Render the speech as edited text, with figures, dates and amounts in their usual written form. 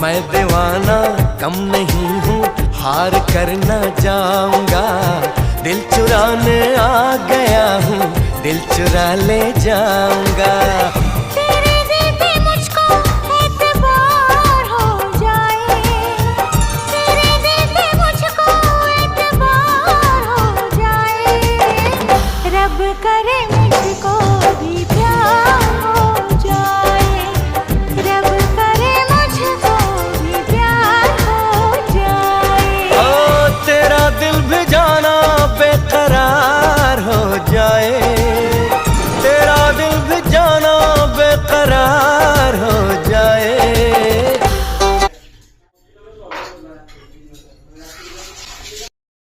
मैं दीवाना कम नहीं हूँ, हार कर न जाऊंगा। दिल चुराने आ गया हूँ, दिल चुरा ले जाऊंगा।